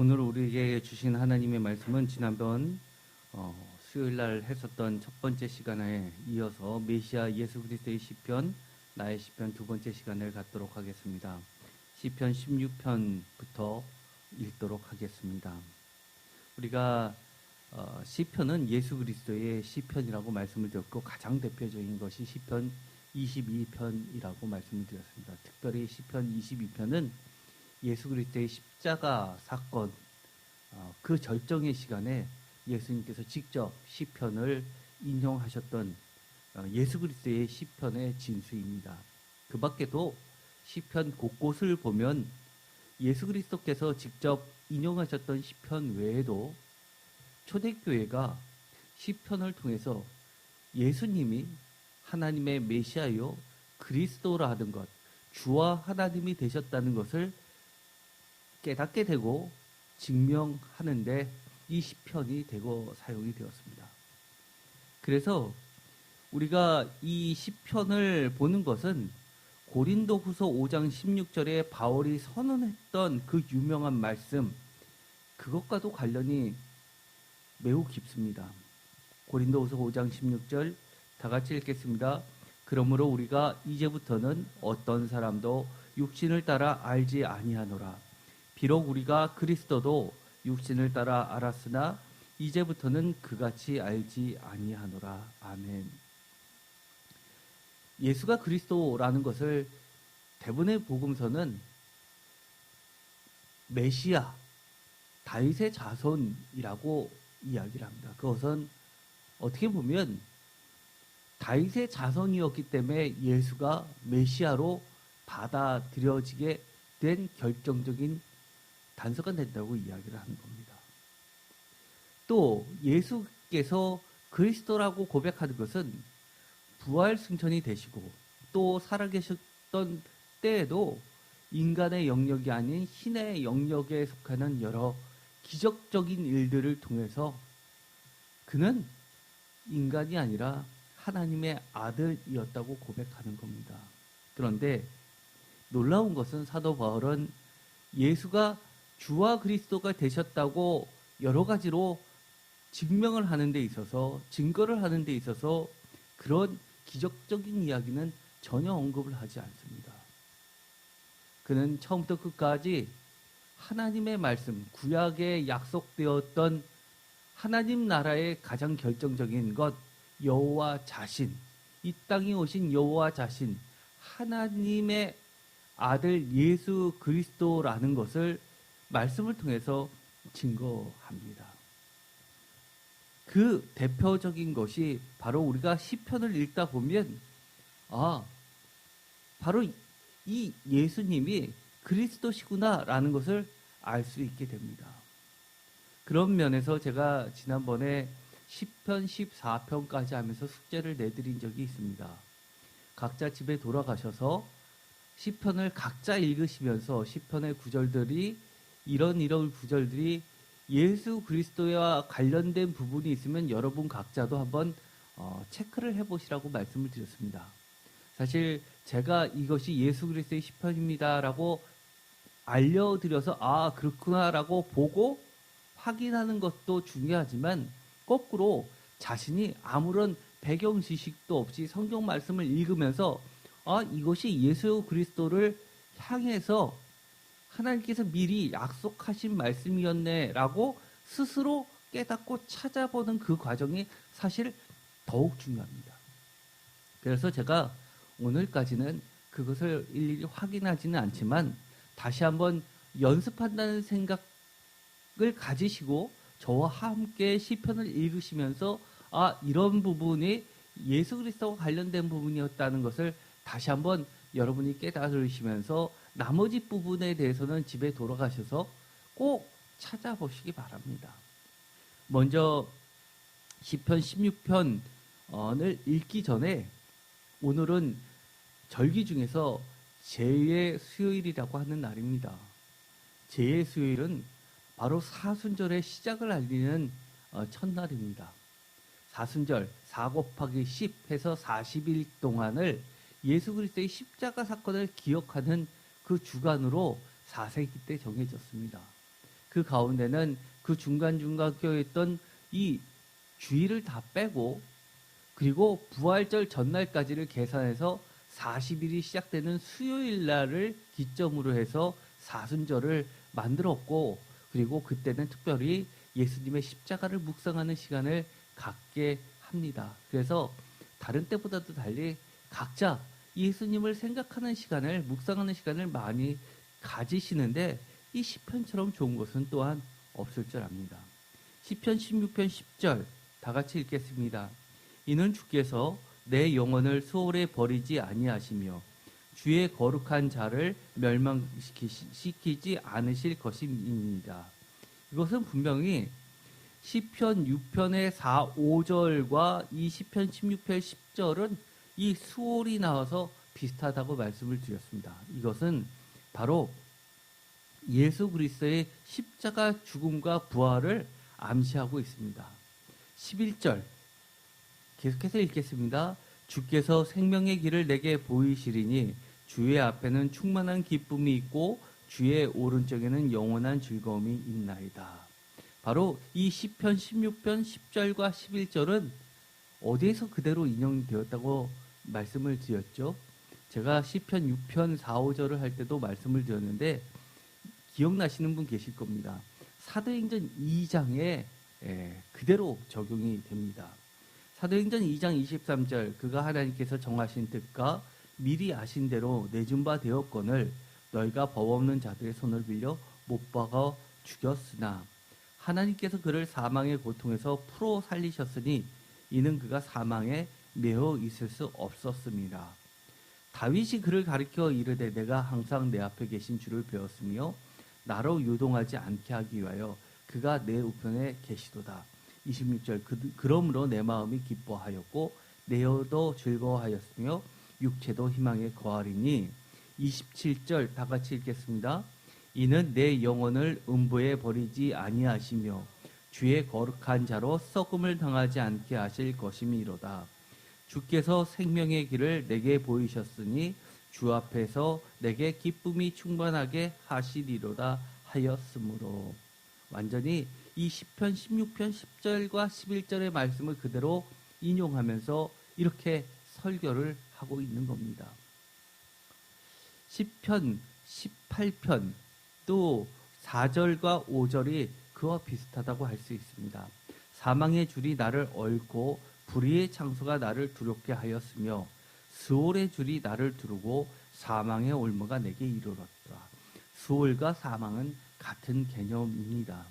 오늘 우리에게 주신 하나님의 말씀은 지난번 수요일 날 했었던 첫 번째 시간에 이어서 메시아 예수 그리스도의 시편, 나의 시편 두 번째 시간을 갖도록 하겠습니다. 시편 16편부터 읽도록 하겠습니다. 우리가 시편은 예수 그리스도의 시편이라고 말씀을 드렸고 가장 대표적인 것이 시편 22편이라고 말씀을 드렸습니다. 특별히 시편 22편은 예수 그리스도의 십자가 사건, 그 절정의 시간에 예수님께서 직접 시편을 인용하셨던 예수 그리스도의 시편의 진수입니다. 그 밖에도 시편 곳곳을 보면 예수 그리스도께서 직접 인용하셨던 시편 외에도 초대교회가 시편을 통해서 예수님이 하나님의 메시아요 그리스도라 하는 것, 주와 하나님이 되셨다는 것을 깨닫게 되고 증명하는데 이 시편이 되고 사용이 되었습니다. 그래서 우리가 이 시편을 보는 것은 고린도후서 5장 16절에 바울이 선언했던 그 유명한 말씀, 그것과도 관련이 매우 깊습니다. 고린도후서 5장 16절 다 같이 읽겠습니다. 그러므로 우리가 이제부터는 어떤 사람도 육신을 따라 알지 아니하노라. 비록 우리가 그리스도도 육신을 따라 알았으나 이제부터는 그같이 알지 아니하노라. 아멘. 예수가 그리스도라는 것을 대부분의 복음서는 메시아, 다윗의 자손이라고 이야기를 합니다. 그것은 어떻게 보면 다윗의 자손이었기 때문에 예수가 메시아로 받아들여지게 된 결정적인 단서가 된다고 이야기를 하는 겁니다. 또 예수께서 그리스도라고 고백하는 것은 부활 승천이 되시고 또 살아계셨던 때에도 인간의 영역이 아닌 신의 영역에 속하는 여러 기적적인 일들을 통해서 그는 인간이 아니라 하나님의 아들이었다고 고백하는 겁니다. 그런데 놀라운 것은 사도 바울은 예수가 주와 그리스도가 되셨다고 여러 가지로 증명을 하는 데 있어서, 증거를 하는 데 있어서 그런 기적적인 이야기는 전혀 언급을 하지 않습니다. 그는 처음부터 끝까지 하나님의 말씀, 구약에 약속되었던 하나님 나라의 가장 결정적인 것, 여호와 자신, 이 땅에 오신 여호와 자신, 하나님의 아들 예수 그리스도라는 것을 말씀을 통해서 증거합니다. 그 대표적인 것이 바로 우리가 시편을 읽다 보면 바로 이 예수님이 그리스도시구나라는 것을 알 수 있게 됩니다. 그런 면에서 제가 지난번에 시편 14편까지 하면서 숙제를 내드린 적이 있습니다. 각자 집에 돌아가셔서 시편을 각자 읽으시면서 시편의 구절들이 이런 구절들이 예수 그리스도와 관련된 부분이 있으면 여러분 각자도 한번 체크를 해보시라고 말씀을 드렸습니다. 사실 제가 이것이 예수 그리스도의 시편입니다라고 알려드려서 그렇구나라고 보고 확인하는 것도 중요하지만 거꾸로 자신이 아무런 배경 지식도 없이 성경 말씀을 읽으면서 이것이 예수 그리스도를 향해서 하나님께서 미리 약속하신 말씀이었네라고 스스로 깨닫고 찾아보는 그 과정이 사실 더욱 중요합니다. 그래서 제가 오늘까지는 그것을 일일이 확인하지는 않지만 다시 한번 연습한다는 생각을 가지시고 저와 함께 시편을 읽으시면서 이런 부분이 예수 그리스도와 관련된 부분이었다는 것을 다시 한번 여러분이 깨달으시면서 나머지 부분에 대해서는 집에 돌아가셔서 꼭 찾아보시기 바랍니다. 먼저 시편 16편을 읽기 전에 오늘은 절기 중에서 제2의 수요일이라고 하는 날입니다. 제2의 수요일은 바로 사순절의 시작을 알리는 첫날입니다. 사순절 4 곱하기 10 해서 40일 동안을 예수 그리스도의 십자가 사건을 기억하는 그 주간으로 4세기 때 정해졌습니다. 그 가운데는 그 중간중간 껴있던 이 주일을 다 빼고 그리고 부활절 전날까지를 계산해서 40일이 시작되는 수요일 날을 기점으로 해서 사순절을 만들었고 그리고 그때는 특별히 예수님의 십자가를 묵상하는 시간을 갖게 합니다. 그래서 다른 때보다도 달리 각자 예수님을 생각하는 시간을 묵상하는 시간을 많이 가지시는데 이 시편처럼 좋은 것은 또한 없을 줄 압니다. 시편 16편 10절 다 같이 읽겠습니다. 이는 주께서 내 영혼을 수월에 버리지 아니하시며 주의 거룩한 자를 멸망시키지 않으실 것임이니이다. 이것은 분명히 시편 6편의 4, 5절과 이 시편 16편 10절은 이 수월이 나와서 비슷하다고 말씀을 드렸습니다. 이것은 바로 예수 그리스도의 십자가 죽음과 부활을 암시하고 있습니다. 11절 계속해서 읽겠습니다. 주께서 생명의 길을 내게 보이시리니 주의 앞에는 충만한 기쁨이 있고 주의 오른쪽에는 영원한 즐거움이 있나이다. 바로 이 시편 16편 10절과 11절은 어디에서 그대로 인용되었다고 말씀을 드렸죠? 제가 시편 6편 4, 5절을 할 때도 말씀을 드렸는데 기억나시는 분 계실 겁니다. 사도행전 2장에 그대로 적용이 됩니다. 사도행전 2장 23절 그가 하나님께서 정하신 뜻과 미리 아신 대로 내준 바 되었거늘 너희가 법 없는 자들의 손을 빌려 못 박아 죽였으나 하나님께서 그를 사망의 고통에서 풀어 살리셨으니 이는 그가 사망에 매어 있을 수 없었습니다. 다윗이 그를 가리켜 이르되 내가 항상 내 앞에 계신 주를 배웠으며 나로 요동하지 않게 하기 위하여 그가 내 우편에 계시도다. 26절 그러므로 내 마음이 기뻐하였고 내 혀도 즐거워하였으며 육체도 희망에 거하리니 27절 다 같이 읽겠습니다. 이는 내 영혼을 음부에 버리지 아니하시며 주의 거룩한 자로 썩음을 당하지 않게 하실 것임이로다. 주께서 생명의 길을 내게 보이셨으니 주 앞에서 내게 기쁨이 충만하게 하시리로다 하였으므로 완전히 이 시편 16편 10절과 11절의 말씀을 그대로 인용하면서 이렇게 설교를 하고 있는 겁니다. 시편 18편 또 4절과 5절이 그와 비슷하다고 할 수 있습니다. 사망의 줄이 나를 얽고 불의의 창수가 나를 두렵게 하였으며 스올의 줄이 나를 두르고 사망의 올무가 내게 이르렀다. 스올과 사망은 같은 개념입니다.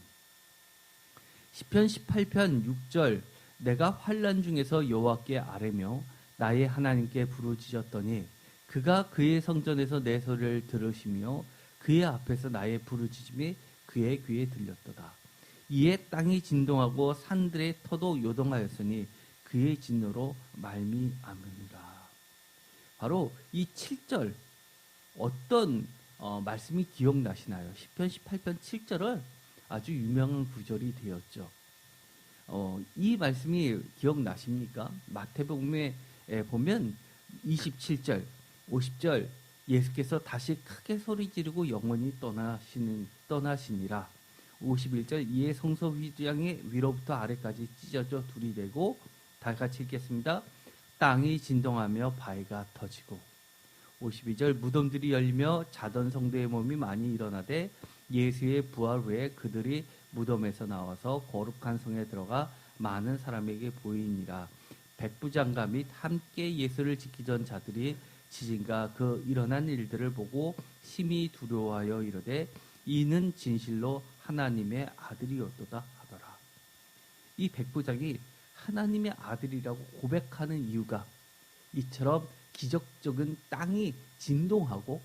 시편 18편 6절 내가 환난 중에서 여호와께 아뢰며 나의 하나님께 부르짖었더니 그가 그의 성전에서 내 소리를 들으시며 그의 앞에서 나의 부르짖음이 그의 귀에 들렸도다. 이에 땅이 진동하고 산들의 터도 요동하였으니 그의 진노로 말미암으니라. 바로 이 7절 어떤 말씀이 기억나시나요? 시편 18편 7절은 아주 유명한 구절이 되었죠. 이 말씀이 기억나십니까? 마태복음에 보면 27절, 50절 예수께서 다시 크게 소리 지르고 영원히 떠나시니라. 51절 이에 성소 휘장이 위로부터 아래까지 찢어져 둘이 되고 다 같이 읽겠습니다. 땅이 진동하며 바위가 터지고 52절 무덤들이 열리며 자던 성도의 몸이 많이 일어나되 예수의 부활 후에 그들이 무덤에서 나와서 거룩한 성에 들어가 많은 사람에게 보이니라. 백부장가 및 함께 예수를 지키던 자들이 지진과 그 일어난 일들을 보고 심히 두려워하여 이르되 이는 진실로 하나님의 아들이었도다 하더라. 이 백부장이 하나님의 아들이라고 고백하는 이유가 이처럼 기적적인 땅이 진동하고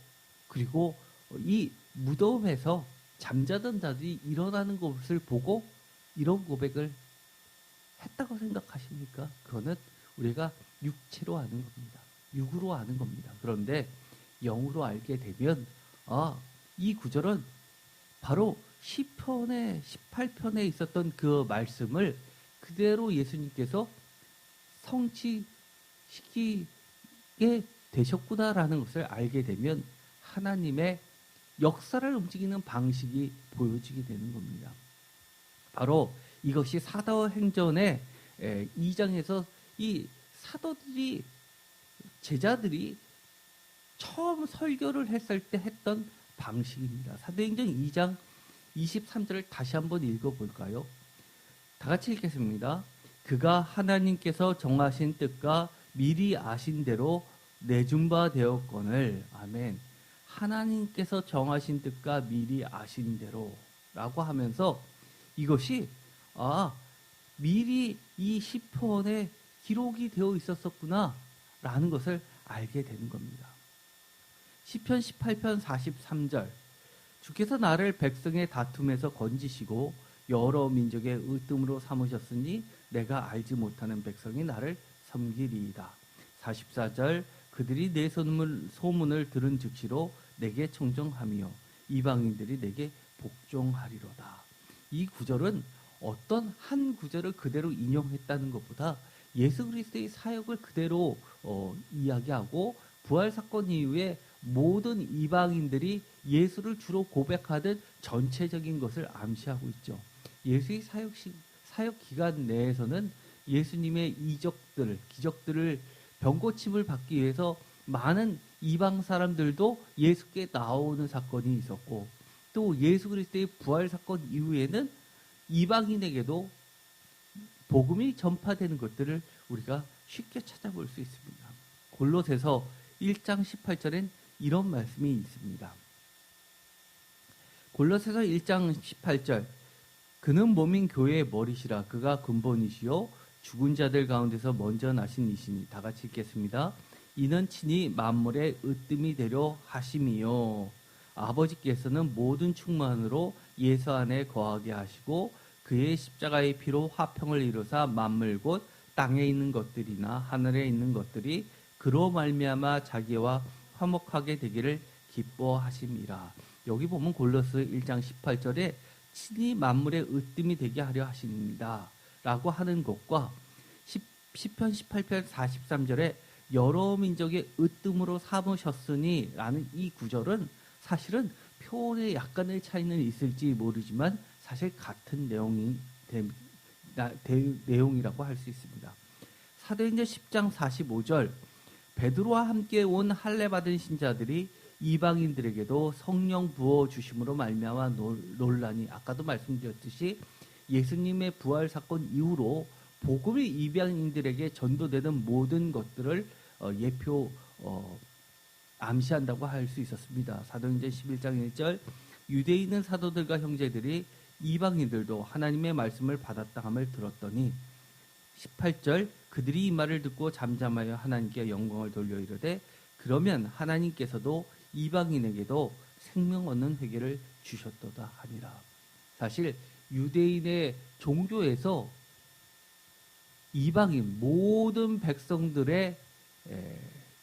그리고 이 무덤에서 잠자던 자들이 일어나는 것을 보고 이런 고백을 했다고 생각하십니까? 그거는 우리가 육체로 아는 겁니다. 육으로 아는 겁니다. 그런데 영으로 알게 되면 이 구절은 바로 시편의 18편에 있었던 그 말씀을 그대로 예수님께서 성취시키게 되셨구나라는 것을 알게 되면 하나님의 역사를 움직이는 방식이 보여지게 되는 겁니다. 바로 이것이 사도행전의 2장에서 이 사도들이 제자들이 처음 설교를 했을 때 했던 방식입니다. 사도행전 2장 23절을 다시 한번 읽어볼까요? 다 같이 읽겠습니다. 그가 하나님께서 정하신 뜻과 미리 아신 대로 내준 바 되었거늘. 아멘. 하나님께서 정하신 뜻과 미리 아신 대로 라고 하면서 이것이 미리 이 시편에 기록이 되어 있었구나 라는 것을 알게 되는 겁니다. 시편 18편 43절 주께서 나를 백성의 다툼에서 건지시고 여러 민족의 으뜸으로 삼으셨으니 내가 알지 못하는 백성이 나를 섬기리이다. 44절 그들이 내 소문을 들은 즉시로 내게 청정하며 이방인들이 내게 복종하리로다. 이 구절은 어떤 한 구절을 그대로 인용했다는 것보다 예수 그리스도의 사역을 그대로 이야기하고 부활 사건 이후에 모든 이방인들이 예수를 주로 고백하던 전체적인 것을 암시하고 있죠. 예수의 사역 기간 내에서는 예수님의 이적들, 기적들을 병고침을 받기 위해서 많은 이방 사람들도 예수께 나오는 사건이 있었고, 또 예수 그리스도의 부활 사건 이후에는 이방인에게도 복음이 전파되는 것들을 우리가 쉽게 찾아볼 수 있습니다. 골로새서 1장 18절엔 이런 말씀이 있습니다. 골로새서 1장 18절 그는 몸인 교회의 머리시라. 그가 근본이시요 죽은 자들 가운데서 먼저 나신 이시니. 다 같이 읽겠습니다. 이는 친히 만물의 으뜸이 되려 하심이요 아버지께서는 모든 충만으로 예수 안에 거하게 하시고 그의 십자가의 피로 화평을 이루사 만물 곧 땅에 있는 것들이나 하늘에 있는 것들이 그로 말미암아 자기와 화목하게 되기를 기뻐하심이라. 여기 보면 골로새 1장 18절에 친히 만물의 으뜸이 되게 하려 하십니다 라고 하는 것과 시편 18편 43절에 여러 민족의 으뜸으로 삼으셨으니 라는 이 구절은 사실은 표현에 약간의 차이는 있을지 모르지만 사실 같은 내용이라고 할 수 있습니다. 사도행전 10장 45절 베드로와 함께 온 할례 받은 신자들이 이방인들에게도 성령 부어 주심으로 말미암아 논란이, 아까도 말씀드렸듯이 예수님의 부활 사건 이후로 복음이 이방인들에게 전도되는 모든 것들을 암시한다고 할 수 있었습니다. 사도행전 11장 1절 유대인은 사도들과 형제들이 이방인들도 하나님의 말씀을 받았다 함을 들었더니 18절 그들이 이 말을 듣고 잠잠하여 하나님께 영광을 돌려 이르되 그러면 하나님께서도 이방인에게도 생명 얻는 회개를 주셨도다 하니라. 사실 유대인의 종교에서 이방인 모든 백성들의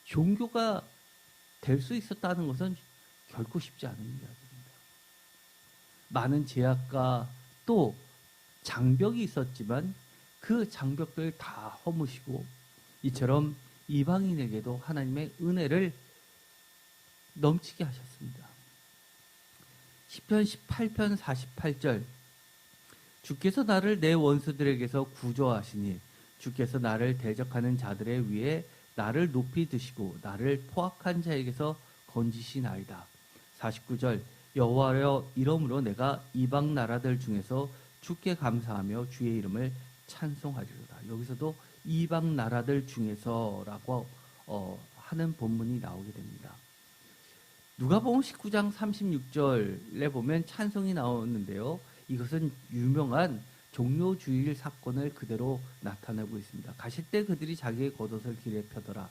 종교가 될 수 있었다는 것은 결코 쉽지 않은 이야기입니다. 많은 제약과 또 장벽이 있었지만 그 장벽들을 다 허무시고 이처럼 이방인에게도 하나님의 은혜를 넘치게 하셨습니다. 시편 18편 48절 주께서 나를 내 원수들에게서 구조하시니 주께서 나를 대적하는 자들의 위에 나를 높이 드시고 나를 포악한 자에게서 건지시나이다. 49절 여호와여 이러므로 내가 이방 나라들 중에서 주께 감사하며 주의 이름을 찬송하리로다. 여기서도 이방 나라들 중에서라고 하는 본문이 나오게 됩니다. 누가복음 19장 36절에 보면 찬송이 나오는데요. 이것은 유명한 종료주일 사건을 그대로 나타내고 있습니다. 가실 때 그들이 자기의 겉옷을 길에 펴더라.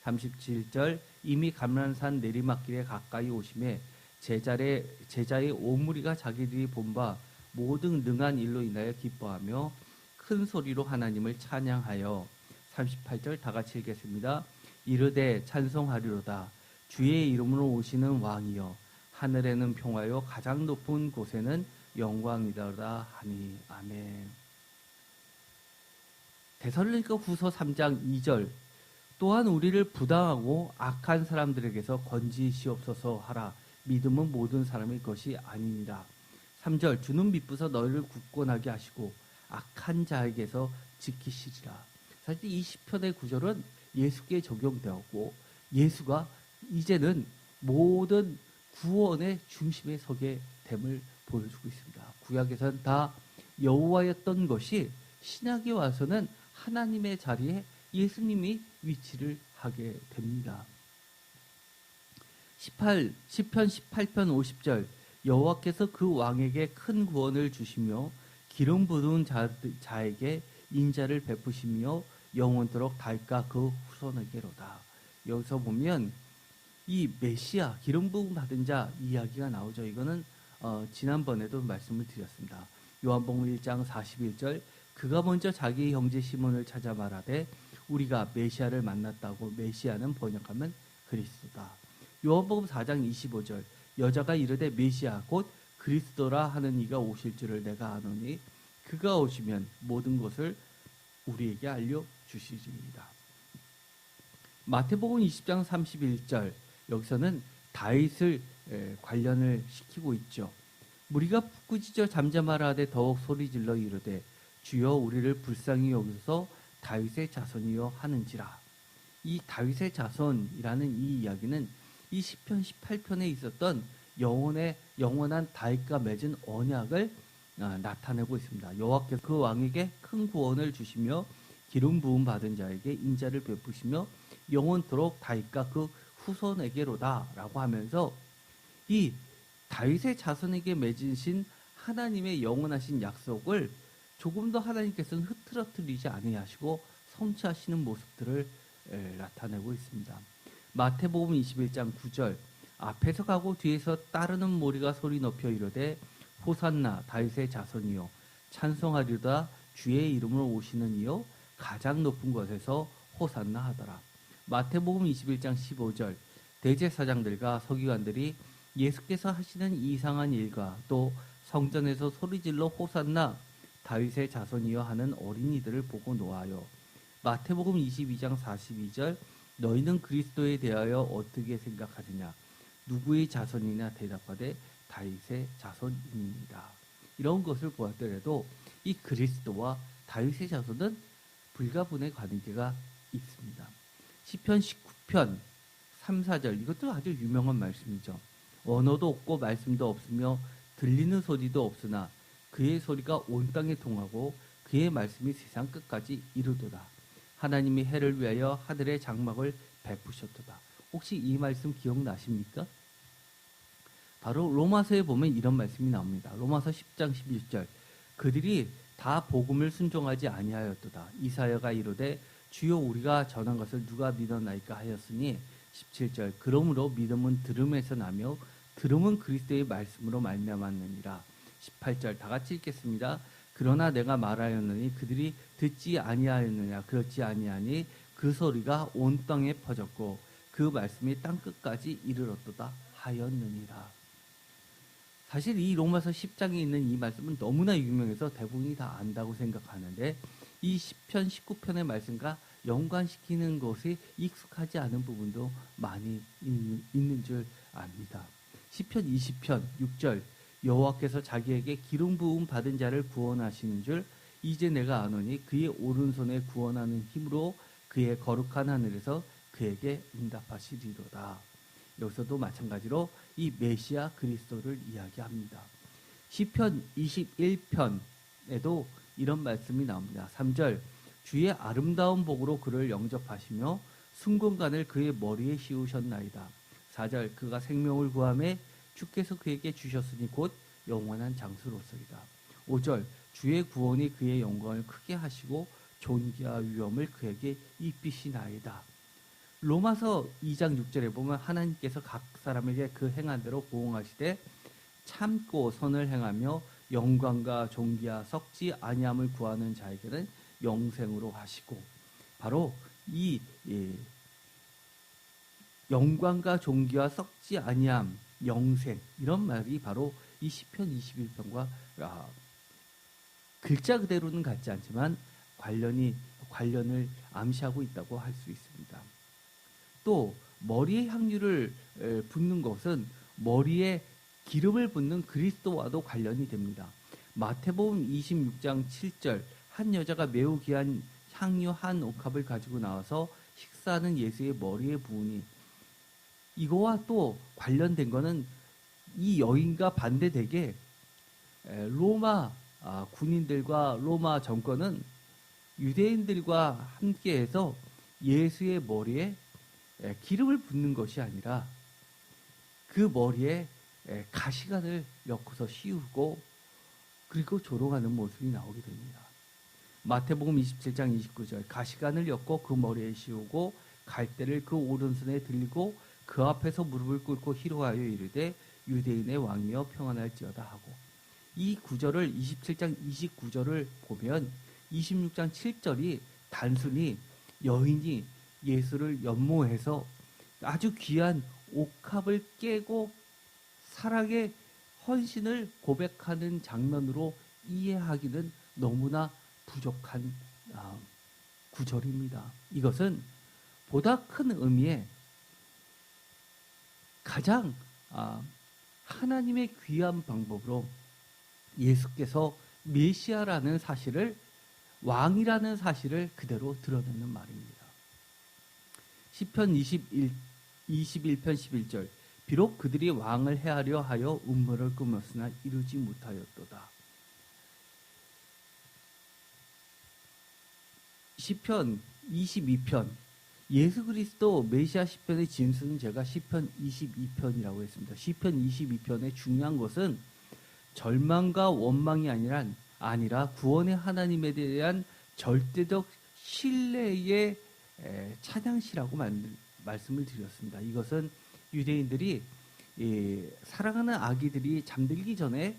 37절 이미 감람산 내리막길에 가까이 오심에 제자의 오무리가 자기들이 본 바 모든 능한 일로 인하여 기뻐하며 큰 소리로 하나님을 찬양하여 38절 다 같이 읽겠습니다. 이르되 찬송하리로다. 주의 이름으로 오시는 왕이여 하늘에는 평화요 가장 높은 곳에는 영광이다라 하니. 아멘. 데살로니가 후서 3장 2절 또한 우리를 부당하고 악한 사람들에게서 건지시옵소서 하라. 믿음은 모든 사람의 것이 아니니라. 3절 주는 미쁘서 너희를 굳건하게 하시고 악한 자에게서 지키시리라. 사실 이 시편의 구절은 예수께 적용되었고 예수가 이제는 모든 구원의 중심에 서게 됨을 보여주고 있습니다. 구약에서는 다 여호와였던 것이 신약에 와서는 하나님의 자리에 예수님이 위치를 하게 됩니다. 10편 18편 50절 여호와께서 그 왕에게 큰 구원을 주시며 기름 부은 자에게 인자를 베푸시며 영원토록 달까 그 후손에게로다. 여기서 보면 이 메시아 기름 부음 받은 자 이야기가 나오죠. 이거는 지난번에도 말씀을 드렸습니다. 요한복음 1장 41절 그가 먼저 자기 형제 시몬을 찾아 말하되 우리가 메시아를 만났다고. 메시아는 번역하면 그리스도다. 요한복음 4장 25절 여자가 이르되 메시아 곧 그리스도라 하는 이가 오실 줄을 내가 아노니 그가 오시면 모든 것을 우리에게 알려주시리이다. 마태복음 20장 31절 여기서는 다윗을 관련을 시키고 있죠. 무리가 꾸짖어 잠잠하라 하되 더욱 소리질러 이르되 주여 우리를 불쌍히 여기소서 다윗의 자손이여 하는지라. 이 다윗의 자손이라는 이 이야기는 이 시편 18편에 있었던 영원한 다윗과 맺은 언약을 나타내고 있습니다. 여호와께서 그 왕에게 큰 구원을 주시며 기름 부음 받은 자에게 인자를 베푸시며 영원토록 다윗과 그 후손에게로다 라고 하면서 이 다윗의 자손에게 맺으신 하나님의 영원하신 약속을 조금 더 하나님께서는 흐트러뜨리지 아니하시고 성취하시는 모습들을 나타내고 있습니다. 마태복음 21장 9절 앞에서 가고 뒤에서 따르는 무리가 소리 높여 이르되 호산나 다윗의 자손이요 찬송하리로다 주의 이름으로 오시는 이요 가장 높은 곳에서 호산나 하더라. 마태복음 21장 15절 대제사장들과 서기관들이 예수께서 하시는 이상한 일과 또 성전에서 소리질러 호산나 다윗의 자손이여 하는 어린이들을 보고 노하여. 마태복음 22장 42절 너희는 그리스도에 대하여 어떻게 생각하느냐 누구의 자손이냐 대답하되 다윗의 자손입니다. 이런 것을 보았더라도 이 그리스도와 다윗의 자손은 불가분의 관계가 있습니다. 시편 19편 3, 4절 이것도 아주 유명한 말씀이죠. 언어도 없고 말씀도 없으며 들리는 소리도 없으나 그의 소리가 온 땅에 통하고 그의 말씀이 세상 끝까지 이르도다. 하나님이 해를 위하여 하늘의 장막을 베푸셨도다. 혹시 이 말씀 기억나십니까? 바로 로마서에 보면 이런 말씀이 나옵니다. 로마서 10장 11절 그들이 다 복음을 순종하지 아니하였도다. 이사야가 이르되 주여 우리가 전한 것을 누가 믿었나이까 하였으니 17절 그러므로 믿음은 들음에서 나며 들음은 그리스도의 말씀으로 말미암았느니라. 18절 다 같이 읽겠습니다. 그러나 내가 말하였느니 그들이 듣지 아니하였느냐 그렇지 아니하니 그 소리가 온 땅에 퍼졌고 그 말씀이 땅 끝까지 이르렀도다 하였느니라. 사실 이 로마서 10장에 있는 이 말씀은 너무나 유명해서 대부분이 다 안다고 생각하는데 이 10편 19편의 말씀과 연관시키는 것이 익숙하지 않은 부분도 많이 있는 줄 압니다. 시편 20편 6절 여호와께서 자기에게 기름 부음 받은 자를 구원하시는 줄 이제 내가 아노니 그의 오른손에 구원하는 힘으로 그의 거룩한 하늘에서 그에게 응답하시리로다. 여기서도 마찬가지로 이 메시아 그리스도를 이야기합니다. 시편 21편에도 이런 말씀이 나옵니다. 3절 주의 아름다운 복으로 그를 영접하시며 순금간을 그의 머리에 씌우셨나이다. 4절 그가 생명을 구하매 주께서 그에게 주셨으니 곧 영원한 장수로서이다. 5절 주의 구원이 그의 영광을 크게 하시고 존귀와 위엄을 그에게 입히시나이다. 로마서 2장 6절에 보면 하나님께서 각 사람에게 그 행한 대로 보응하시되 참고 선을 행하며 영광과 존귀와 썩지 아니함을 구하는 자에게는 영생으로 하시고 바로 이 영광과 존귀와 썩지 아니함 영생 이런 말이 바로 이 시편 21편과 글자 그대로는 같지 않지만 관련을 암시하고 있다고 할 수 있습니다. 또 머리에 향유를 붓는 것은 머리에 기름을 붓는 그리스도와도 관련이 됩니다. 마태복음 26장 7절 한 여자가 매우 귀한 향유 한 옥합을 가지고 나와서 식사하는 예수의 머리에 부으니 이거와 또 관련된 거는 이 여인과 반대되게 로마 군인들과 로마 정권은 유대인들과 함께해서 예수의 머리에 기름을 붓는 것이 아니라 그 머리에 가시관을 엮어서 씌우고 그리고 조롱하는 모습이 나오게 됩니다. 마태복음 27장 29절 가시관을 엮고 그 머리에 씌우고 갈대를 그 오른손에 들리고 그 앞에서 무릎을 꿇고 희롱하여 이르되 유대인의 왕이여 평안할지어다 하고 이 구절을 27장 29절을 보면 26장 7절이 단순히 여인이 예수를 연모해서 아주 귀한 옥합을 깨고 사랑의 헌신을 고백하는 장면으로 이해하기는 너무나 부족한 구절입니다. 이것은 보다 큰 의미의 가장 하나님의 귀한 방법으로 예수께서 메시아라는 사실을 왕이라는 사실을 그대로 드러내는 말입니다. 시편 21편 11절 비록 그들이 왕을 해하려 하여 음모를 꾸몄으나 이루지 못하였도다. 시편 22편 예수 그리스도 메시아 시편의 진수는 제가 시편 22편이라고 했습니다. 시편 22편의 중요한 것은 절망과 원망이 아니라 구원의 하나님에 대한 절대적 신뢰의 찬양시라고 말씀을 드렸습니다. 이것은 유대인들이 사랑하는 아기들이 잠들기 전에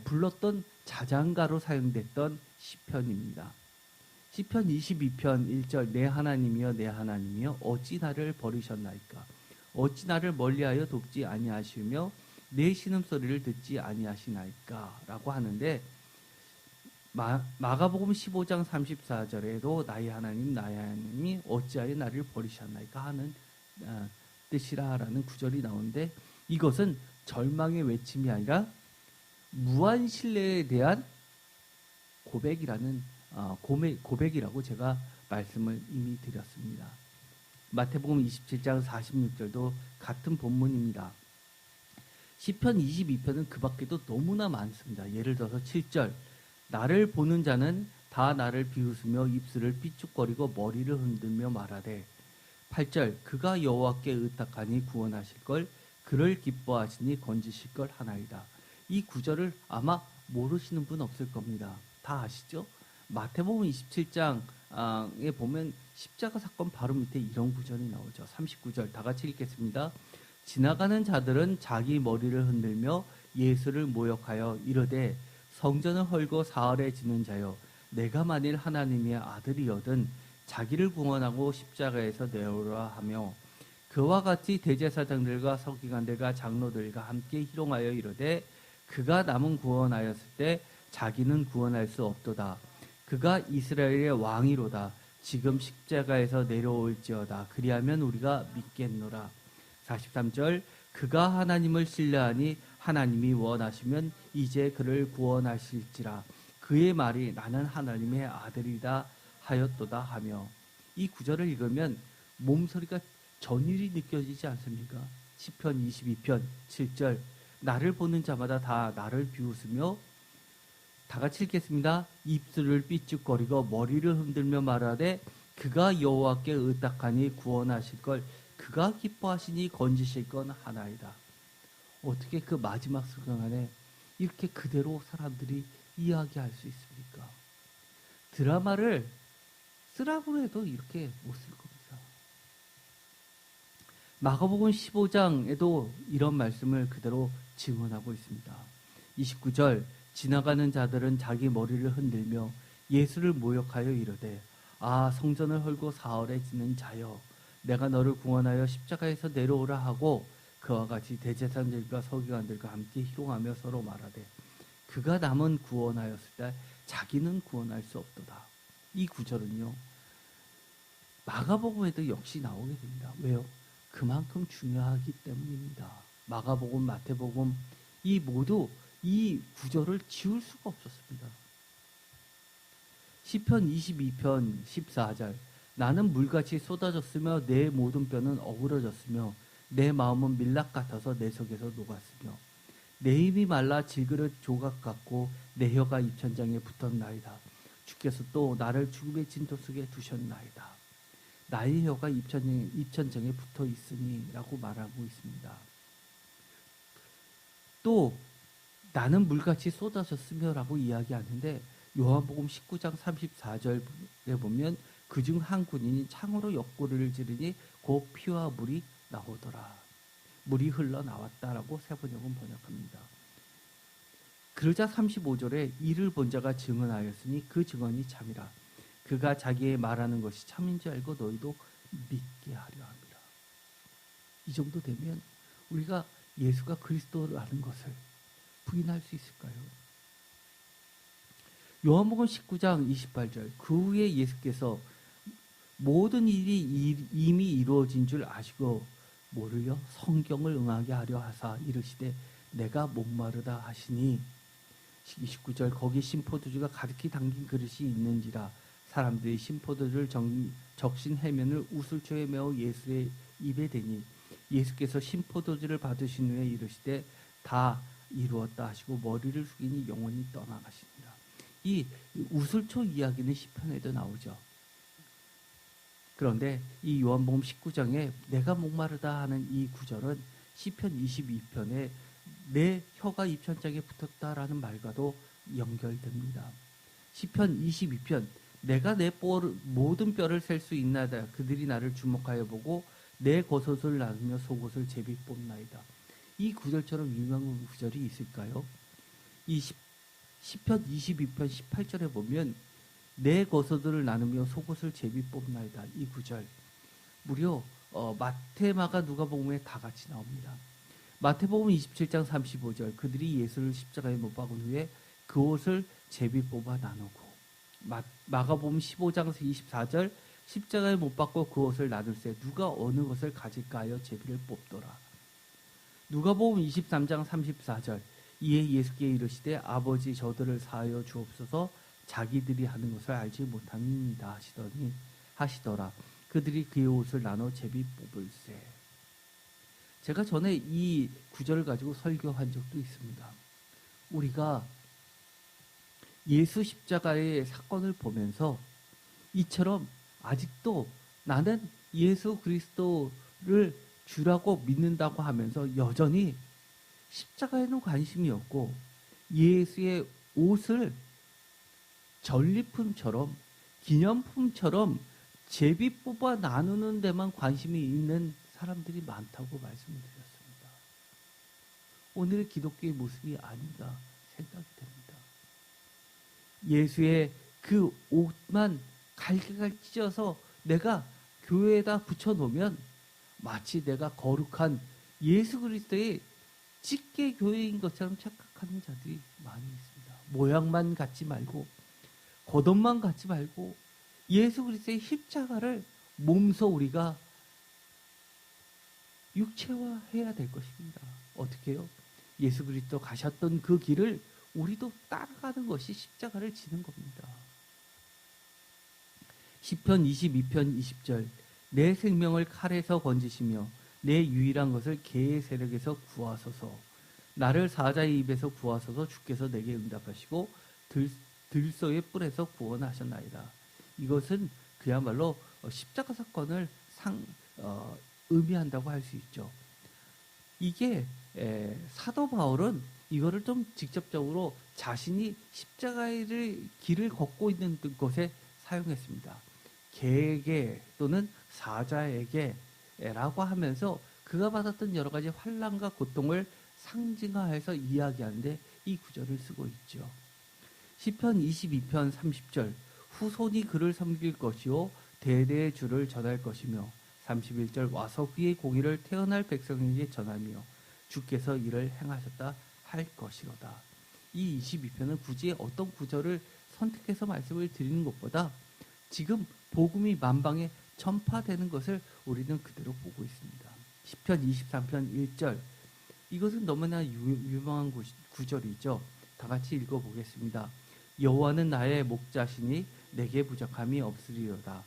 불렀던 자장가로 사용됐던 시편입니다. 시편 22편 1절 내 하나님이여 내 하나님이여 어찌 나를 버리셨나이까 어찌 나를 멀리하여 돕지 아니하시며 내 신음소리를 듣지 아니하시나이까 라고 하는데 마가복음 15장 34절에도 나의 하나님이 어찌하여 나를 버리셨나이까 하는 뜻이라라는 구절이 나오는데 이것은 절망의 외침이 아니라 무한 신뢰에 대한 고백이라고 제가 말씀을 이미 드렸습니다. 마태복음 27장 46절도 같은 본문입니다. 시편 22편은 그 밖에도 너무나 많습니다. 예를 들어서 7절 나를 보는 자는 다 나를 비웃으며 입술을 삐죽거리고 머리를 흔들며 말하되 8절 그가 여호와께 의탁하니 구원하실 걸 그를 기뻐하시니 건지실 걸 하나이다. 이 구절을 아마 모르시는 분 없을 겁니다. 다 아시죠? 마태복음 27장에 보면 십자가 사건 바로 밑에 이런 구절이 나오죠. 39절 다 같이 읽겠습니다. 지나가는 자들은 자기 머리를 흔들며 예수를 모욕하여 이르되 성전을 헐고 사흘에 지는 자여 내가 만일 하나님의 아들이거든 자기를 구원하고 십자가에서 내오라 하며 그와 같이 대제사장들과 서기관들과 장로들과 함께 희롱하여 이르되 그가 남은 구원하였을 때 자기는 구원할 수 없도다. 그가 이스라엘의 왕이로다. 지금 십자가에서 내려올지어다. 그리하면 우리가 믿겠노라. 43절 그가 하나님을 신뢰하니 하나님이 원하시면 이제 그를 구원하실지라. 그의 말이 나는 하나님의 아들이다 하였도다 하며 이 구절을 읽으면 몸소리가 전율이 느껴지지 않습니까? 시편 22편 7절 나를 보는 자마다 다 나를 비웃으며 다 같이 읽겠습니다. 입술을 삐죽거리고 머리를 흔들며 말하되 그가 여호와께 의탁하니 구원하실 걸 그가 기뻐하시니 건지실 건 하나이다. 어떻게 그 마지막 순간에 이렇게 그대로 사람들이 이야기할 수 있습니까? 드라마를 쓰라고 해도 이렇게 못 쓸 겁니다. 마가복음 15장에도 이런 말씀을 그대로 증언하고 있습니다. 29절 지나가는 자들은 자기 머리를 흔들며 예수를 모욕하여 이르되 성전을 헐고 사흘에 지는 자여 내가 너를 구원하여 십자가에서 내려오라 하고 그와 같이 대제사장들과 서기관들과 함께 희롱하며 서로 말하되 그가 남은 구원하였을 때 자기는 구원할 수 없도다. 이 구절은요 마가복음에도 역시 나오게 됩니다. 왜요? 그만큼 중요하기 때문입니다. 마가복음, 마태복음 이 모두 이 구절을 지울 수가 없었습니다. 시편 22편 14절 나는 물같이 쏟아졌으며 내 모든 뼈는 어그러졌으며 내 마음은 밀랍 같아서 내 속에서 녹았으며 내 입이 말라 질그릇 조각 같고 내 혀가 입천장에 붙었나이다. 주께서 또 나를 죽음의 진토 속에 두셨나이다. 나의 혀가 입천장에 붙어 있으니 라고 말하고 있습니다. 또 나는 물같이 쏟아졌으며 라고 이야기하는데 요한복음 19장 34절에 보면 그중 한 군인이 창으로 옆구리를 찌르니 곧 피와 물이 나오더라. 물이 흘러나왔다라고 세번역은 번역합니다. 그러자 35절에 이를 본 자가 증언하였으니 그 증언이 참이라. 그가 자기의 말하는 것이 참인 줄 알고 너희도 믿게 하려 합니다. 이 정도 되면 우리가 예수가 그리스도라는 것을 부인할 수 있을까요? 요한복음 19장 28절 그 후에 예수께서 모든 일이 이미 이루어진 줄 아시고 모르려 성경을 응하게 하려 하사 이르시되 내가 목마르다 하시니 29절 거기 신포도주가 가득히 담긴 그릇이 있는지라 사람들이 신포도주를 적신 해면을 우슬초에 메어 예수의 입에 대니 예수께서 신포도주를 받으신 후에 이르시되 다 이루었다 하시고 머리를 숙이니 영원히 떠나가시니라. 이 우슬초 이야기는 시편에도 나오죠. 그런데 이 요한복음 19장에 내가 목마르다 하는 이 구절은 시편 22편에 내 혀가 입천장에 붙었다라는 말과도 연결됩니다. 시편 22편 내가 내 모든 뼈를 셀 수 있나이다. 그들이 나를 주목하여 보고 내 겉옷을 나누며 속옷을 제비 뽑나이다. 이 구절처럼 유명한 구절이 있을까요? 이 시편 22편 18절에 보면 내 겉옷을 나누며 속옷을 제비 뽑나이다. 이 구절 무려 마태, 마가, 누가복음에 다 같이 나옵니다. 마태복음 27장 35절 그들이 예수를 십자가에 못 박은 후에 그 옷을 제비 뽑아 나누고 마가복음 15장 24절 십자가에 못 박고 그 옷을 나눌세 누가 어느 것을 가질까 하여 제비를 뽑더라. 누가복음 23장 34절 이에 예수께 이르시되 아버지 저들을 사하여 주옵소서 자기들이 하는 것을 알지 못합니다 하시더라. 그들이 그의 옷을 나눠 제비 뽑을세. 제가 전에 이 구절을 가지고 설교한 적도 있습니다. 우리가 예수 십자가의 사건을 보면서 이처럼 아직도 나는 예수 그리스도를 주라고 믿는다고 하면서 여전히 십자가에는 관심이 없고 예수의 옷을 전리품처럼 기념품처럼 제비 뽑아 나누는 데만 관심이 있는 사람들이 많다고 말씀드렸습니다. 오늘의 기독교의 모습이 아닌가 생각이 됩니다. 예수의 그 옷만 갈갈 찢어서 내가 교회에다 붙여놓으면 마치 내가 거룩한 예수 그리스도의 직계 교회인 것처럼 착각하는 자들이 많이 있습니다. 모양만 갖지 말고 겉옷만 갖지 말고 예수 그리스도의 십자가를 몸소 우리가 육체화해야 될 것입니다. 어떻게 해요? 예수 그리스도 가셨던 그 길을 우리도 따라가는 것이 십자가를 지는 겁니다. 시편 22편 20절 내 생명을 칼에서 건지시며 내 유일한 것을 개의 세력에서 구하소서 나를 사자의 입에서 구하소서 주께서 내게 응답하시고 들소의 뿔에서 구원하셨나이다. 이것은 그야말로 십자가 사건을 의미한다고 할 수 있죠. 이게 사도 바울은 이거를 좀 직접적으로 자신이 십자가의 길을 걷고 있는 곳에 사용했습니다. 개에게 또는 사자에게라고 하면서 그가 받았던 여러 가지 환난과 고통을 상징화해서 이야기하는데 이 구절을 쓰고 있죠. 시편 22편 30절 후손이 그를 섬길 것이요 대대의 주를 전할 것이며 31절 와서 그의 공의를 태어날 백성에게 전하며 주께서 이를 행하셨다 할 것이로다. 이 22편은 굳이 어떤 구절을 선택해서 말씀을 드리는 것보다 지금 복음이 만방에 전파되는 것을 우리는 그대로 보고 있습니다. 시편 23편 1절 이것은 너무나 유명한 구절이죠. 다 같이 읽어보겠습니다. 여호와는 나의 목자시니 내게 부족함이 없으리로다.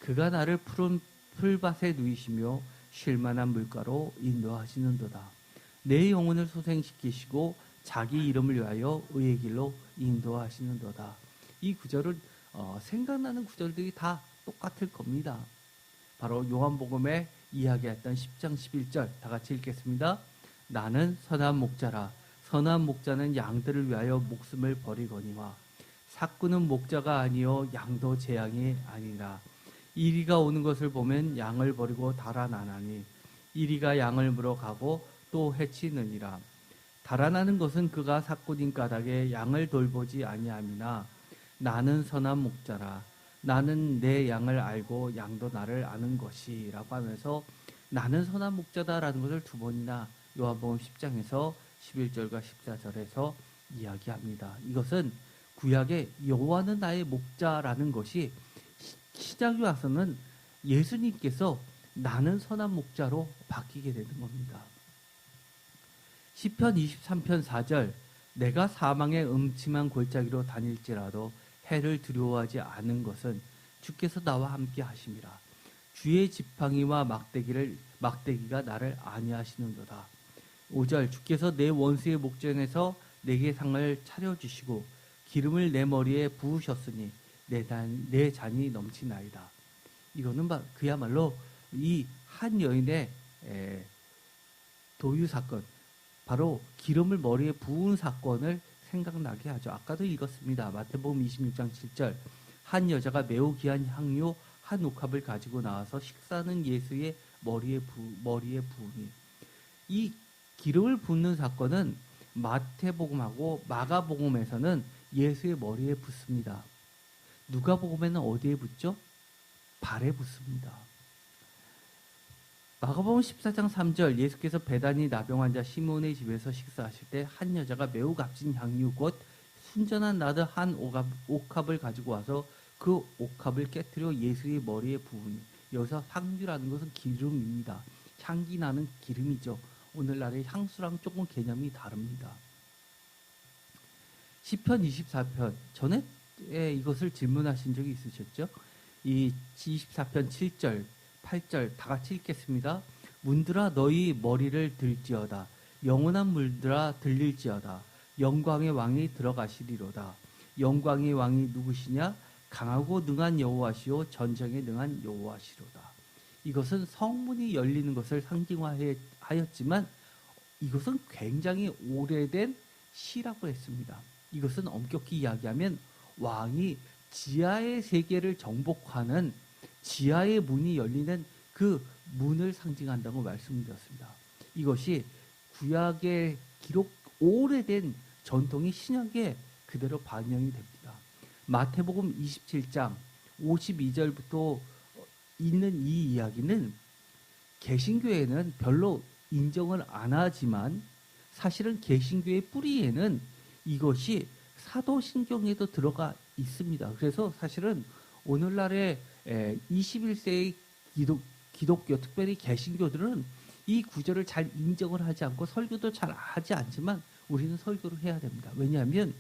그가 나를 푸른 풀밭에 누이시며 쉴만한 물가로 인도하시는도다. 내 영혼을 소생시키시고 자기 이름을 위하여 의의 길로 인도하시는도다. 이 구절은 생각나는 구절들이 다 똑같을 겁니다. 바로 요한복음에 이야기했던 10장 11절 다 같이 읽겠습니다. 나는 선한 목자라. 선한 목자는 양들을 위하여 목숨을 버리거니와 삭구는 목자가 아니요 양도 제 양이 아니라. 이리가 오는 것을 보면 양을 버리고 달아나나니 이리가 양을 물어가고 또 해치느니라. 달아나는 것은 그가 삭구인 까닭에 양을 돌보지 아니함이나 나는 선한 목자라. 나는 내 양을 알고 양도 나를 아는 것이라고 하면서 나는 선한 목자다라는 것을 두 번이나 요한복음 10장에서 11절과 14절에서 이야기합니다. 이것은 구약의 여호와는 나의 목자라는 것이 시작이 와서는 예수님께서 나는 선한 목자로 바뀌게 되는 겁니다. 시편 23편 4절 내가 사망의 음침한 골짜기로 다닐지라도 해를 두려워하지 않은 것은 주께서 나와 함께 하심이라. 주의 지팡이와 막대기가 나를 안위하시는도다. 5절 주께서 내 원수의 목전에서 내게 상을 차려주시고 기름을 내 머리에 부으셨으니 내 잔이 넘치나이다. 이거는 그야말로 이 한 여인의 도유 사건, 바로 기름을 머리에 부은 사건을 생각나게 하죠. 아까도 읽었습니다. 마태복음 26장 7절 한 여자가 매우 귀한 향료 한 옥합을 가지고 나와서 식사는 예수의 머리에 부으니, 이 기름을 붓는 사건은 마태복음하고 마가복음에서는 예수의 머리에 붓습니다. 누가복음에는 어디에 붓죠? 발에 붓습니다. 마가복음 14장 3절 예수께서 베다니 나병 환자 시몬의 집에서 식사하실 때 한 여자가 매우 값진 향유 곧 순전한 나드 한 옥합을 가지고 와서 그 옥합을 깨뜨려 예수의 머리에 부으니, 여기서 향유라는 것은 기름입니다. 향기 나는 기름이죠. 오늘날의 향수랑 조금 개념이 다릅니다. 시편 24편 전에 이것을 질문하신 적이 있으셨죠? 이 24편 7절 8절 다 같이 읽겠습니다. 문들아 너희 머리를 들지어다. 영원한 물들아 들릴지어다. 영광의 왕이 들어가시리로다. 영광의 왕이 누구시냐? 강하고 능한 여호와시오 전쟁에 능한 여호와시로다. 이것은 성문이 열리는 것을 상징화하였지만 이것은 굉장히 오래된 시라고 했습니다. 이것은 엄격히 이야기하면 왕이 지하의 세계를 정복하는 지하의 문이 열리는 그 문을 상징한다고 말씀드렸습니다. 이것이 구약의 기록 오래된 전통이 신약에 그대로 반영이 됩니다. 마태복음 27장 52절부터 있는 이 이야기는 개신교에는 별로 인정을 안 하지만 사실은 개신교의 뿌리에는 이것이 사도신경에도 들어가 있습니다. 그래서 사실은 오늘날의 21세기 기독교, 특별히 개신교들은 이 구절을 잘 인정을 하지 않고 설교도 잘 하지 않지만 우리는 설교를 해야 됩니다. 왜냐하면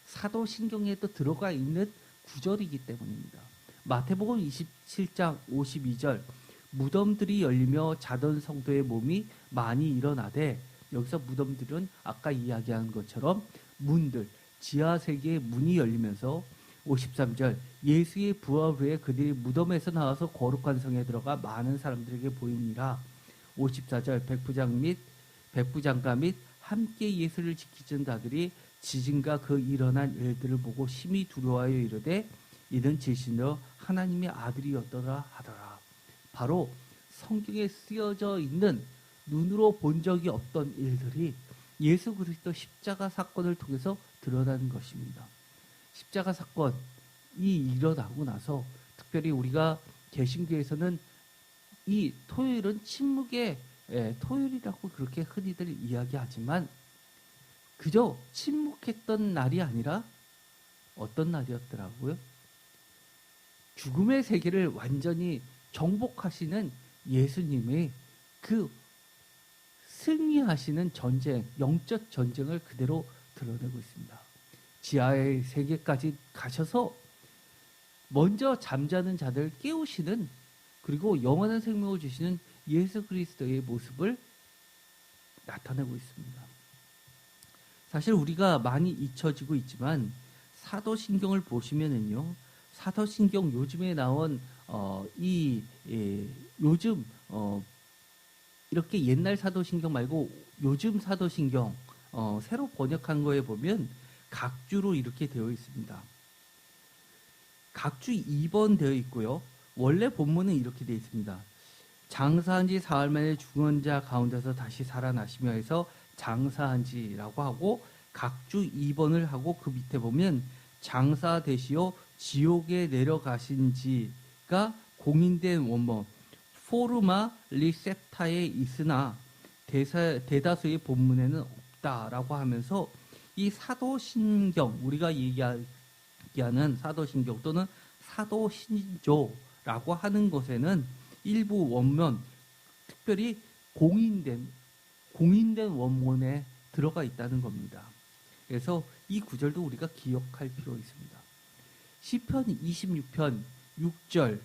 사도신경에도 들어가 있는 구절이기 때문입니다. 마태복음 27장 52절 무덤들이 열리며 자던 성도의 몸이 많이 일어나되, 여기서 무덤들은 아까 이야기한 것처럼 문들, 지하세계의 문이 열리면서 53절 예수의 부활 후에 그들이 무덤에서 나와서 거룩한 성에 들어가 많은 사람들에게 보이니라. 54절 백부장가 및 함께 예수를 지키던 자들이 지진과 그 일어난 일들을 보고 심히 두려워하여 이르되 이는 질신으로 하나님의 아들이었더라 하더라. 바로 성경에 쓰여져 있는 눈으로 본 적이 없던 일들이 예수 그리스도 십자가 사건을 통해서 드러나는 것입니다. 십자가 사건이 일어나고 나서 특별히 우리가 개신교에서는 이 토요일은 침묵의 토요일이라고 그렇게 흔히들 이야기하지만 그저 침묵했던 날이 아니라 어떤 날이었더라고요? 죽음의 세계를 완전히 정복하시는 예수님의 그 승리하시는 전쟁, 영적 전쟁을 그대로 드러내고 있습니다. 지하의 세계까지 가셔서 먼저 잠자는 자들 깨우시는, 그리고 영원한 생명을 주시는 예수 그리스도의 모습을 나타내고 있습니다. 사실 우리가 많이 잊혀지고 있지만 사도신경을 보시면은요, 사도신경 요즘에 나온 요즘 이렇게 옛날 사도신경 말고 요즘 사도신경 새로 번역한 거에 보면 각주로 이렇게 되어 있습니다. 각주 2번 되어 있고요. 원래 본문은 이렇게 되어 있습니다. 장사한 지 사흘 만에 죽은 자 가운데서 다시 살아나시며 해서 장사한 지라고 하고, 각주 2번을 하고 그 밑에 보면 장사되시어 지옥에 내려가신 지가 공인된 원문 포르마 리셉타에 있으나 대다수의 본문에는 없다라고 하면서, 이 사도신경, 우리가 얘기하는 사도신경 또는 사도신조라고 하는 것에는 일부 원문, 특별히 공인된 원문에 들어가 있다는 겁니다. 그래서 이 구절도 우리가 기억할 필요가 있습니다. 시편 26편 6절,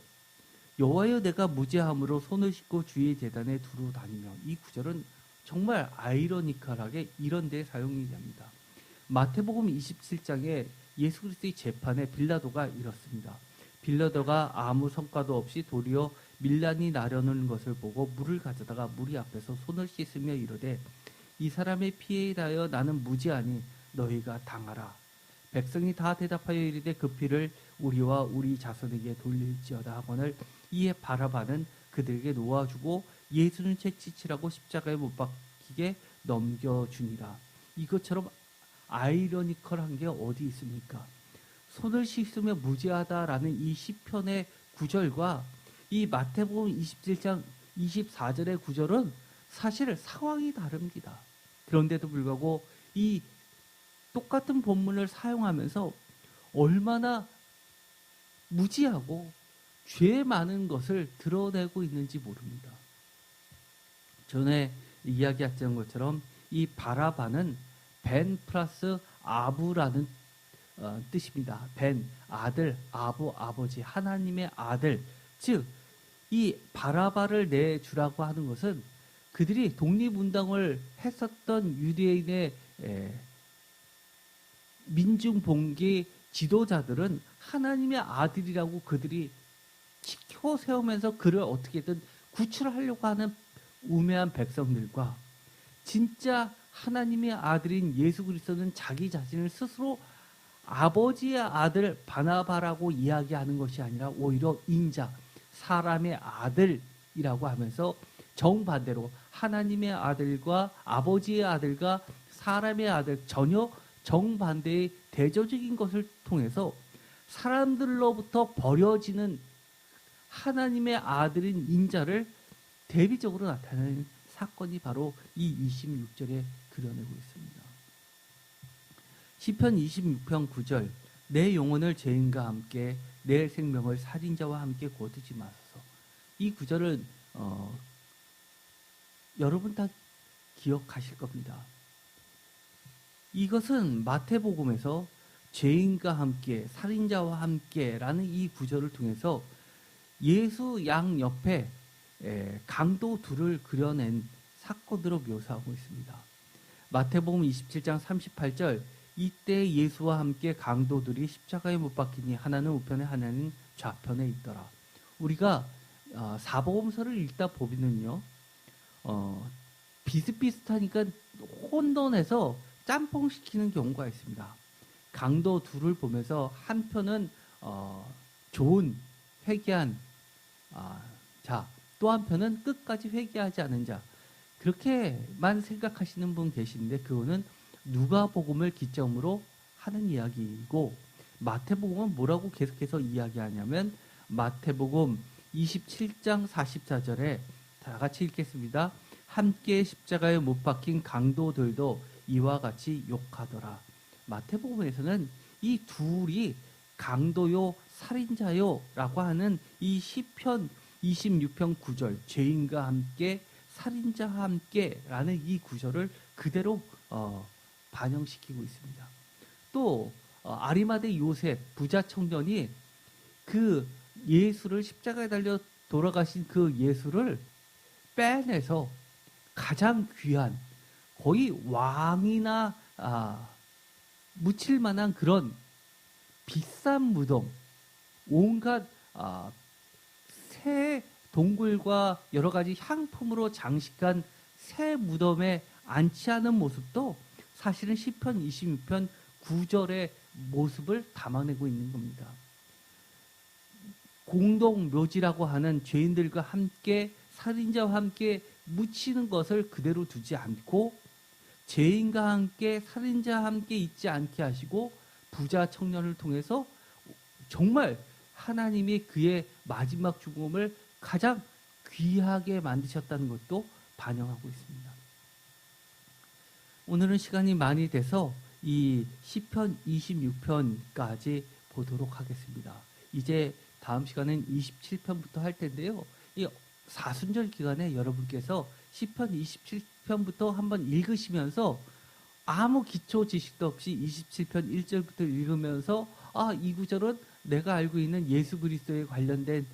여호와여 내가 무죄함으로 손을 씻고 주의 제단에 두루 다니며, 이 구절은 정말 아이러니컬하게 이런 데에 사용이 됩니다. 마태복음 27장에 예수 그리스도의 재판에 빌라도가 이렇습니다. 빌라도가 아무 성과도 없이 도리어 밀란이 나려는 것을 보고 물을 가져다가 무리 앞에서 손을 씻으며 이르되, 이 사람의 피에 대하여 나는 무죄하니 너희가 당하라. 백성이 다 대답하여 이르되 그 피를 우리와 우리 자손에게 돌릴지어다 하거늘, 이에 바라바는 그들에게 놓아주고 예수는 채찍질하고 십자가에 못 박히게 넘겨주니라. 이것처럼 아이러니컬한 게 어디 있습니까? 손을 씻으며 무죄하다라는 이 시편의 구절과 이 마태복음 27장 24절의 구절은 사실 상황이 다릅니다. 그런데도 불구하고 이 똑같은 본문을 사용하면서 얼마나 무지하고 죄 많은 것을 드러내고 있는지 모릅니다. 전에 이야기했던 것처럼 이 바라바는 벤 플러스 아부라는 뜻입니다. 벤, 아들, 아부, 아버지, 하나님의 아들. 즉, 이 바라바를 내주라고 하는 것은 그들이 독립운동을 했었던 유대인의 민중봉기 지도자들은 하나님의 아들이라고 그들이 치켜 세우면서 그를 어떻게든 구출하려고 하는 우매한 백성들과, 진짜 하나님의 아들인 예수 그리스도는 자기 자신을 스스로 아버지의 아들 바나바라고 이야기하는 것이 아니라 오히려 인자, 사람의 아들이라고 하면서 정반대로 하나님의 아들과 아버지의 아들과 사람의 아들, 전혀 정반대의 대조적인 것을 통해서 사람들로부터 버려지는 하나님의 아들인 인자를 대비적으로 나타내는 사건이 바로 이 26절에 그려내고 있습니다. 시편 26편 9절, 내 영혼을 죄인과 함께 내 생명을 살인자와 함께 거두지 마소서. 이 구절은 여러분 다 기억하실 겁니다. 이것은 마태복음에서 죄인과 함께 살인자와 함께라는 이 구절을 통해서 예수 양 옆에 강도 둘을 그려낸 사건으로 묘사하고 있습니다. 마태복음 27장 38절, 이때 예수와 함께 강도들이 십자가에 못 박히니 하나는 우편에 하나는 좌편에 있더라. 우리가 사복음서를 읽다 보면은요, 비슷비슷하니까 혼돈해서 짬뽕시키는 경우가 있습니다. 강도 둘을 보면서 한 편은 좋은 회개한 자, 또 한편은 끝까지 회개하지 않은 자, 그렇게만 생각하시는 분 계시는데 그거는 누가복음을 기점으로 하는 이야기이고, 마태복음은 뭐라고 계속해서 이야기하냐면 마태복음 27장 44절에 다 같이 읽겠습니다. 함께 십자가에 못 박힌 강도들도 이와 같이 욕하더라. 마태복음에서는 이 둘이 강도요 살인자요 라고 하는 이 시편 26편 9절, 죄인과 함께 살인자와 함께라는 이 구절을 그대로 반영시키고 있습니다. 또 아리마대 요셉 부자 청년이 그 예수를 십자가에 달려 돌아가신 그 예수를 빼내서 가장 귀한 거의 왕이나 묻힐 만한 그런 비싼 무덤, 온갖 새 동굴과 여러 가지 향품으로 장식한 새 무덤에 안치하는 모습도 사실은 시편 26편 9절의 모습을 담아내고 있는 겁니다. 공동 묘지라고 하는 죄인들과 함께 살인자와 함께 묻히는 것을 그대로 두지 않고 죄인과 함께 살인자와 함께 있지 않게 하시고 부자 청년을 통해서 정말 하나님이 그의 마지막 죽음을 가장 귀하게 만드셨다는 것도 반영하고 있습니다. 오늘은 시간이 많이 돼서 이 시편 26편까지 보도록 하겠습니다. 이제 다음 시간은 27편부터 할 텐데요. 이 사순절 기간에 여러분께서 시편 27편부터 한번 읽으시면서 아무 기초 지식도 없이 27편 1절부터 읽으면서 이 구절은 내가 알고 있는 예수 그리스도에 관련된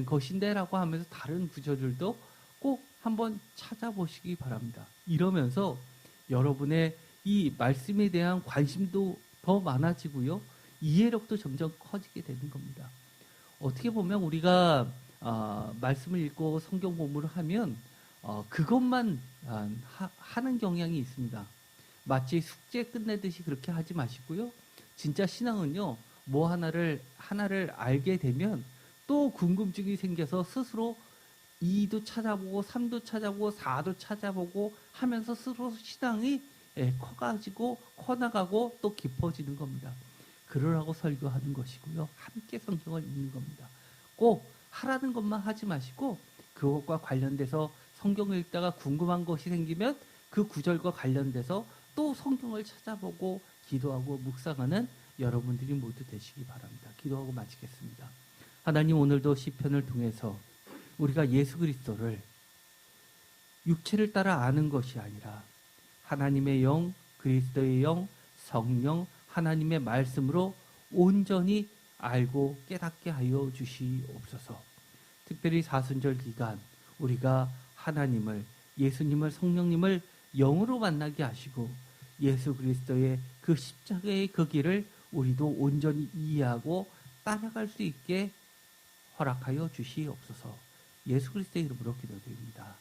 것인데 라고 하면서 다른 구절들도 꼭 한번 찾아보시기 바랍니다. 이러면서 여러분의 이 말씀에 대한 관심도 더 많아지고요. 이해력도 점점 커지게 되는 겁니다. 어떻게 보면 우리가 말씀을 읽고 성경 공부를 하면 그것만 하는 경향이 있습니다. 마치 숙제 끝내듯이 그렇게 하지 마시고요. 진짜 신앙은요. 뭐 하나를 알게 되면 또 궁금증이 생겨서 스스로 2도 찾아보고 3도 찾아보고 4도 찾아보고 하면서 스스로 신앙이 커가지고 커나가고 또 깊어지는 겁니다. 그러라고 설교하는 것이고요. 함께 성경을 읽는 겁니다. 꼭 하라는 것만 하지 마시고 그것과 관련돼서 성경을 읽다가 궁금한 것이 생기면 그 구절과 관련돼서 또 성경을 찾아보고 기도하고 묵상하는 여러분들이 모두 되시기 바랍니다. 기도하고 마치겠습니다. 하나님, 오늘도 시편을 통해서 우리가 예수 그리스도를 육체를 따라 아는 것이 아니라 하나님의 영, 그리스도의 영, 성령, 하나님의 말씀으로 온전히 알고 깨닫게 하여 주시옵소서. 특별히 사순절 기간 우리가 하나님을, 예수님을, 성령님을 영으로 만나게 하시고 예수 그리스도의 그 십자가의 그 길을 우리도 온전히 이해하고 따라갈 수 있게 허락하여 주시옵소서. 예수 그리스도의 이름으로 기도드립니다.